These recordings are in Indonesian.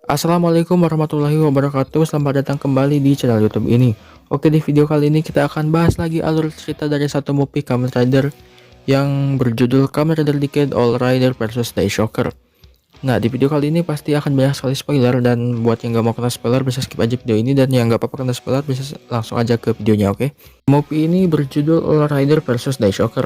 Assalamualaikum warahmatullahi wabarakatuh. Selamat datang kembali di channel YouTube ini. Oke, di video kali ini kita akan bahas lagi alur cerita dari satu movie Kamen Rider yang berjudul Kamen Rider Decade All Rider vs Daishocker. Nah, di video kali ini pasti akan banyak sekali spoiler, dan buat yang gak mau kena spoiler bisa skip aja video ini, dan yang gak apa-apa kena spoiler bisa langsung aja ke videonya. Oke, movie ini berjudul All Rider vs Daishocker.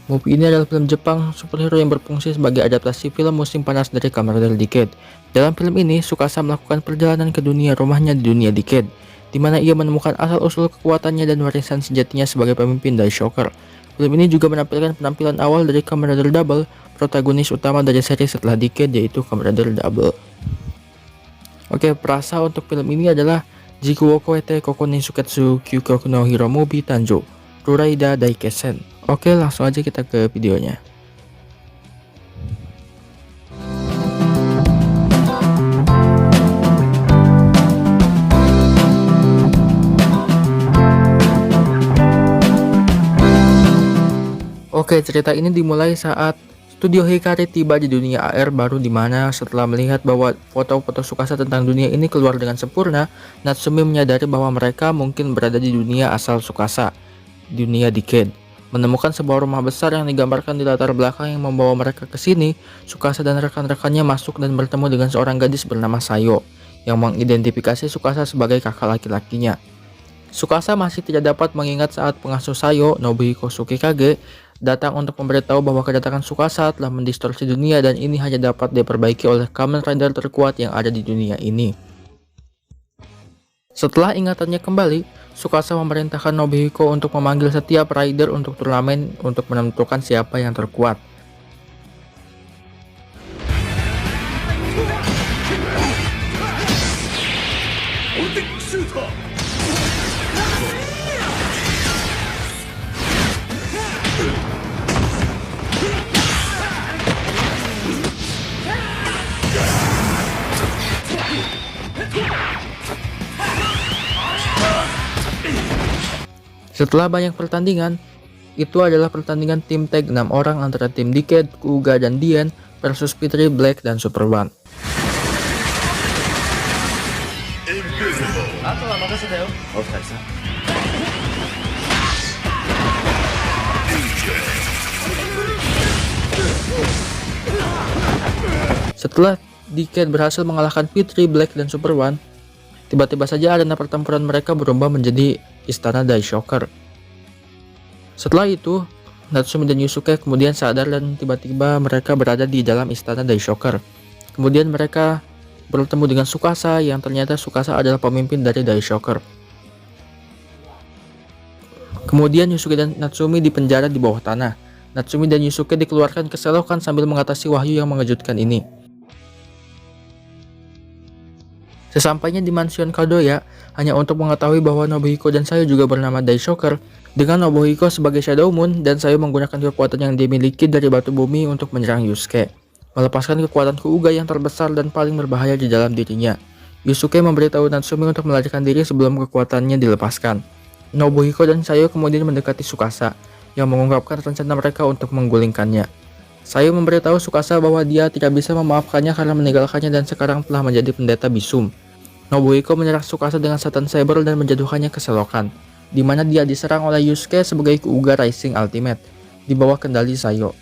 Movie ini adalah film Jepang superhero yang berfungsi sebagai adaptasi film musim panas dari Kamen Rider Decade. Dalam film ini, Tsukasa melakukan perjalanan ke dunia rumahnya di dunia Decade, di mana ia menemukan asal-usul kekuatannya dan warisan sejatinya sebagai pemimpin Daishocker. Film ini juga menampilkan penampilan awal dari Kamen Rider Double, protagonis utama dari seri setelah Decade, yaitu Kamen Rider Double. Oke, perasa untuk film ini adalah Jiku wo koete koko ni suketsu kyukoku no hiromubi tanjo Ruraida Daikesen. Oke, langsung aja kita ke videonya. Oke, cerita ini dimulai saat Studio Hikari tiba di dunia AR baru, dimana setelah melihat bahwa foto-foto Tsukasa tentang dunia ini keluar dengan sempurna, Natsumi menyadari bahwa mereka mungkin berada di dunia asal Tsukasa, dunia Decade. Menemukan sebuah rumah besar yang digambarkan di latar belakang yang membawa mereka ke sini, Tsukasa dan rekan-rekannya masuk dan bertemu dengan seorang gadis bernama Sayo, yang mengidentifikasi Tsukasa sebagai kakak laki-lakinya. Tsukasa masih tidak dapat mengingat saat pengasuh Sayo, Nobuhiko Tsukikage, datang untuk memberitahu bahwa kedatangan Tsukasa telah mendistorsi dunia dan ini hanya dapat diperbaiki oleh Kamen Rider terkuat yang ada di dunia ini. Setelah ingatannya kembali, Tsukasa memerintahkan Nobuhiko untuk memanggil setiap rider untuk turnamen untuk menentukan siapa yang terkuat. Setelah banyak pertandingan, itu adalah pertandingan tim tag 6 orang antara tim Decade, Kuuga, dan Dien versus Fitri, Black, dan Super One. Setelah Decade berhasil mengalahkan Fitri, Black, dan Super One, tiba-tiba saja arena pertempuran mereka berubah menjadi istana Daishocker. Setelah itu, Natsumi dan Yusuke kemudian sadar dan tiba-tiba mereka berada di dalam istana Daishocker. Kemudian mereka bertemu dengan Tsukasa, yang ternyata Tsukasa adalah pemimpin dari Daishocker. Kemudian Yusuke dan Natsumi dipenjara di bawah tanah. Natsumi dan Yusuke dikeluarkan ke selokan sambil mengatasi wahyu yang mengejutkan ini. Sesampainya di mansion Kadoya, hanya untuk mengetahui bahwa Nobuhiko dan Sayo juga bernama Daishocker, dengan Nobuhiko sebagai Shadow Moon dan Sayo menggunakan kekuatan yang dimiliki dari batu bumi untuk menyerang Yusuke, melepaskan kekuatan Kuuga yang terbesar dan paling berbahaya di dalam dirinya. Yusuke memberitahu Natsumi untuk melarikan diri sebelum kekuatannya dilepaskan. Nobuhiko dan Sayo kemudian mendekati Tsukasa, yang mengungkapkan rencana mereka untuk menggulingkannya. Sayo memberitahu Tsukasa bahwa dia tidak bisa memaafkannya karena meninggalkannya dan sekarang telah menjadi pendeta Bisum. Nobuhiko menyerang Tsukasa dengan Satan Saber dan menjatuhkannya ke selokan, di mana dia diserang oleh Yusuke sebagai Kuuga Rising Ultimate, di bawah kendali Sayo.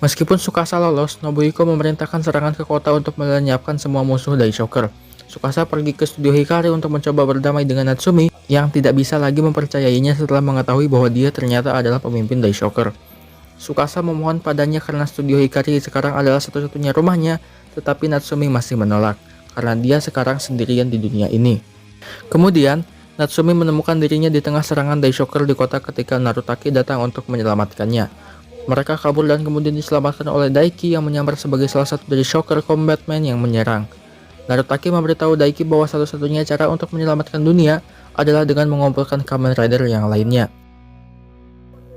Meskipun Tsukasa lolos, Nobuhiko memerintahkan serangan ke kota untuk melenyapkan semua musuh Daishocker. Tsukasa pergi ke studio Hikari untuk mencoba berdamai dengan Natsumi, yang tidak bisa lagi mempercayainya setelah mengetahui bahwa dia ternyata adalah pemimpin Daishocker. Tsukasa memohon padanya karena studio Hikari sekarang adalah satu-satunya rumahnya, tetapi Natsumi masih menolak, karena dia sekarang sendirian di dunia ini. Kemudian, Natsumi menemukan dirinya di tengah serangan Daishocker di kota ketika Narutaki datang untuk menyelamatkannya. Mereka kabur dan kemudian diselamatkan oleh Daiki yang menyamar sebagai salah satu dari Shocker Combatman yang menyerang. Narutaki memberitahu Daiki bahwa satu-satunya cara untuk menyelamatkan dunia adalah dengan mengumpulkan Kamen Rider yang lainnya.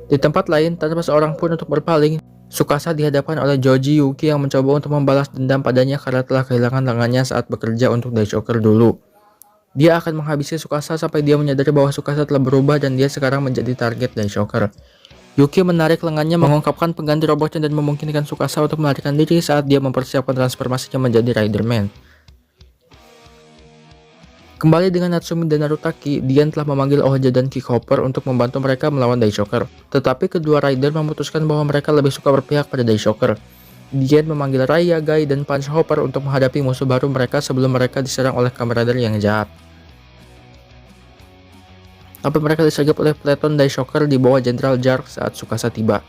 Di tempat lain, tanpa seorang pun untuk berpaling, Tsukasa dihadapkan oleh Joji Yuki yang mencoba untuk membalas dendam padanya karena telah kehilangan tangannya saat bekerja untuk Daishocker dulu. Dia akan menghabisi Tsukasa sampai dia menyadari bahwa Tsukasa telah berubah dan dia sekarang menjadi target Daishocker. Yuki menarik lengannya mengungkapkan pengganti robotnya dan memungkinkan Tsukasa untuk melarikan diri saat dia mempersiapkan transformasinya menjadi Riderman. Kembali dengan Natsumi dan Narutaki, Dian telah memanggil Oja dan Kickhopper untuk membantu mereka melawan Daishocker. Tetapi kedua rider memutuskan bahwa mereka lebih suka berpihak pada Daishocker. Dian memanggil Raya, Guy, dan Punchhopper untuk menghadapi musuh baru mereka sebelum mereka diserang oleh Kamen Rider yang jahat. Tapi mereka disergap oleh Peleton Daishocker di bawah Jenderal Jark saat Tsukasa tiba.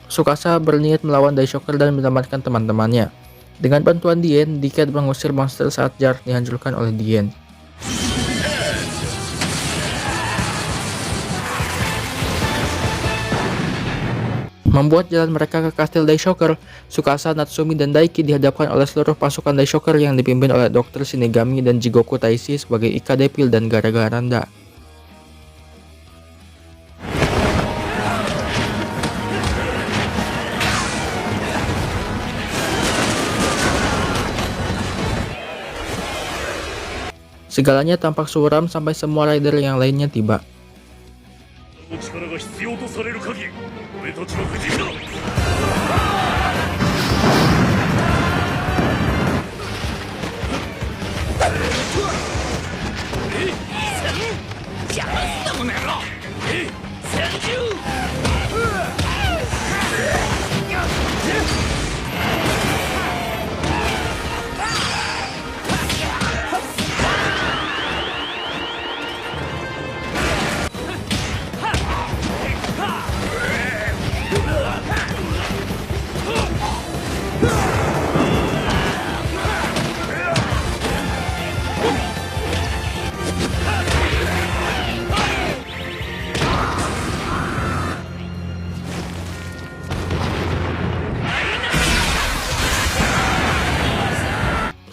Tsukasa berniat melawan Daishocker dan menyelamatkan teman-temannya. Dengan bantuan Dien, Decade mengusir monster saat Jark dihancurkan oleh Dien. Membuat jalan mereka ke kastil Daishocker, Tsukasa, Natsumi, dan Daiki dihadapkan oleh seluruh pasukan Daishocker yang dipimpin oleh Dr. Shinigami dan Jigoku Taishi sebagai Ika Devil dan Garaga Randa. Segalanya tampak suram sampai semua rider yang lainnya tiba.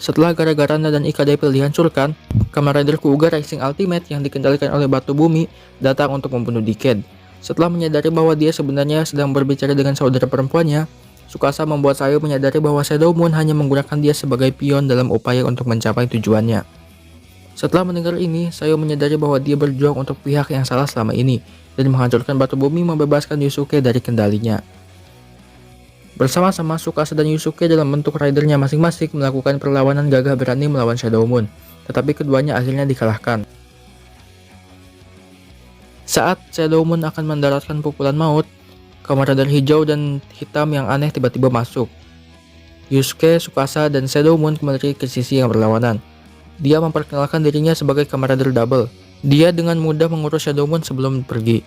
Setelah Garaga Randa dan Ika Devil dihancurkan, Kamen Rider Kuuga Rising Ultimate yang dikendalikan oleh Batu Bumi datang untuk membunuh Decade. Setelah menyadari bahwa dia sebenarnya sedang berbicara dengan saudara perempuannya, Tsukasa membuat Sayo menyadari bahwa Shadow Moon hanya menggunakan dia sebagai pion dalam upaya untuk mencapai tujuannya. Setelah mendengar ini, Sayo menyadari bahwa dia berjuang untuk pihak yang salah selama ini, dan menghancurkan Batu Bumi membebaskan Yusuke dari kendalinya. Bersama-sama, Tsukasa dan Yusuke dalam bentuk ridernya masing-masing melakukan perlawanan gagah berani melawan Shadow Moon, tetapi keduanya akhirnya dikalahkan. Saat Shadow Moon akan mendaratkan pukulan maut, Kamen Rider hijau dan hitam yang aneh tiba-tiba masuk. Yusuke, Tsukasa, dan Shadow Moon kembali ke sisi yang berlawanan. Dia memperkenalkan dirinya sebagai Kamen Rider Double. Dia dengan mudah mengurus Shadow Moon sebelum pergi.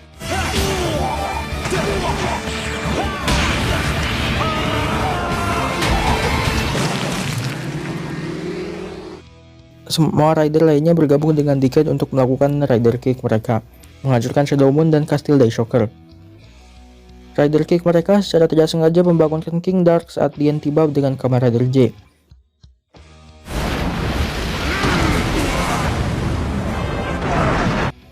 Semua rider lainnya bergabung dengan Decade untuk melakukan Rider Kick mereka, menghancurkan Shadow Moon dan kastil Daishocker. Rider Kick mereka secara tidak sengaja membangunkan King Dark saat Dien tiba dengan Kamen Rider J.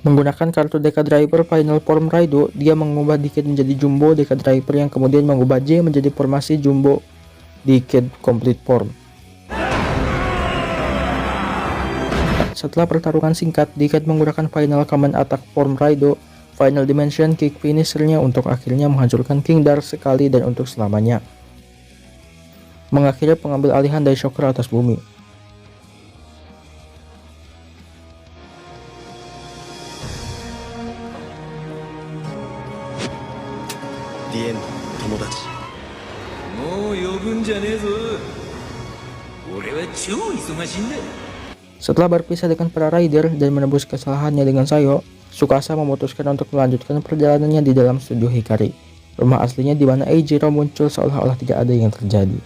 Menggunakan kartu Deka Driver Final Form Raido, dia mengubah Decade menjadi Jumbo Deka Driver yang kemudian mengubah J menjadi formasi Jumbo Decade Complete Form. Setelah pertarungan singkat, Decade menggunakan Final Command Attack Form Raido, Final Dimension Kick finishernya untuk akhirnya menghancurkan King Dark sekali dan untuk selamanya, mengakhiri pengambil alihan Daishocker atas bumi. Dien, tomodachi. Mou yobun janee zo. Ore wa chou isogashii nda. Setelah berpisah dengan para rider dan menebus kesalahannya dengan Sayo, Tsukasa memutuskan untuk melanjutkan perjalanannya di dalam studio Hikari, rumah aslinya di mana Eijiro muncul seolah-olah tidak ada yang terjadi.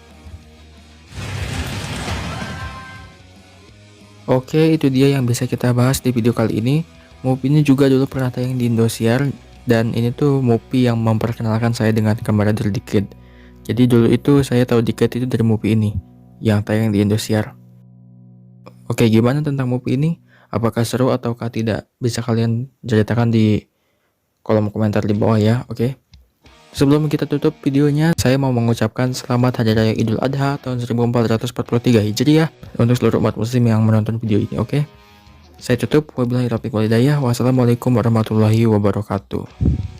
Oke, itu dia yang bisa kita bahas di video kali ini. Movie ini juga dulu pernah tayang di Indosiar, dan ini tuh movie yang memperkenalkan saya dengan Kamen Rider Decade. Jadi dulu itu saya tahu Decade itu dari movie ini yang tayang di Indosiar. Oke, gimana tentang movie ini? Apakah seru ataukah tidak? Bisa kalian ceritakan di kolom komentar di bawah ya, oke? Sebelum kita tutup videonya, saya mau mengucapkan selamat Hari Raya Idul Adha tahun 1443 Hijriah untuk seluruh umat muslim yang menonton video ini, oke? Saya tutup, wabillahi taufiq wal hidayah. Wassalamualaikum warahmatullahi wabarakatuh.